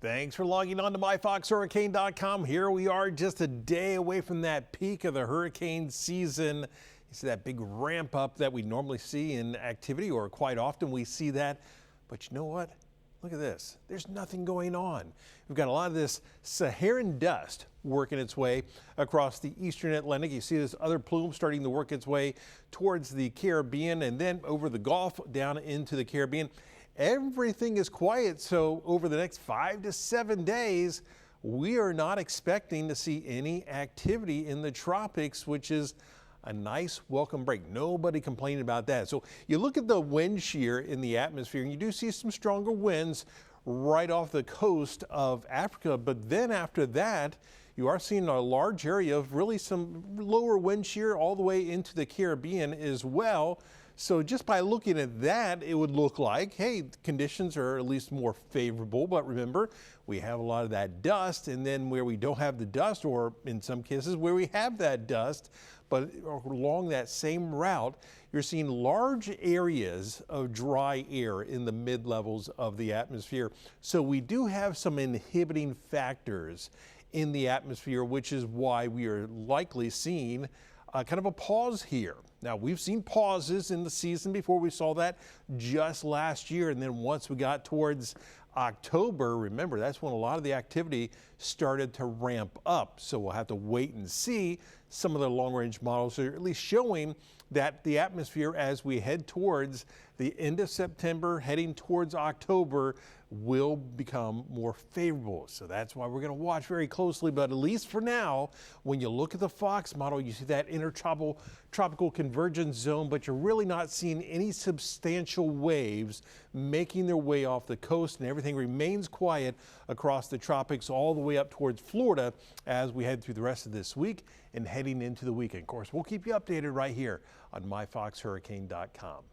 Thanks for logging on to myfoxhurricane.com. Here we are just a day away from that peak of the hurricane season. You see that big ramp up that we normally see in activity, or quite often we see that. But you know what? Look at this. There's nothing going on. We've got a lot of this Saharan dust working its way across the eastern Atlantic. You see this other plume starting to work its way towards the Caribbean and then over the Gulf down into the Caribbean. Everything is quiet, so over the next 5 to 7 days, we are not expecting to see any activity in the tropics, which is a nice welcome break. Nobody complaining about that. So you look at the wind shear in the atmosphere and you do see some stronger winds right off the coast of Africa, but then after that, you are seeing a large area of really some lower wind shear all the way into the Caribbean as well. So just by looking at that, it would look like, hey, conditions are at least more favorable. But remember, we have a lot of that dust, and then where we don't have the dust, or in some cases where we have that dust, but along that same route, you're seeing large areas of dry air in the mid-levels of the atmosphere. So we do have some inhibiting factors in the atmosphere, which is why we are likely seeing kind of a pause here. Now, we've seen pauses in the season before. We saw that just last year. And then once we got towards October, remember, that's when a lot of the activity started to ramp up. So we'll have to wait and see. Some of the long-range models are at least showing that the atmosphere, as we head towards the end of September, heading towards October, will become more favorable. So that's why we're going to watch very closely. But at least for now, when you look at the Fox model, you see that intertropical convergence zone, but you're really not seeing any substantial waves making their way off the coast, and everything remains quiet across the tropics all the way up towards Florida as we head through the rest of this week and heading into the weekend. Of course, we'll keep you updated right here on myfoxhurricane.com.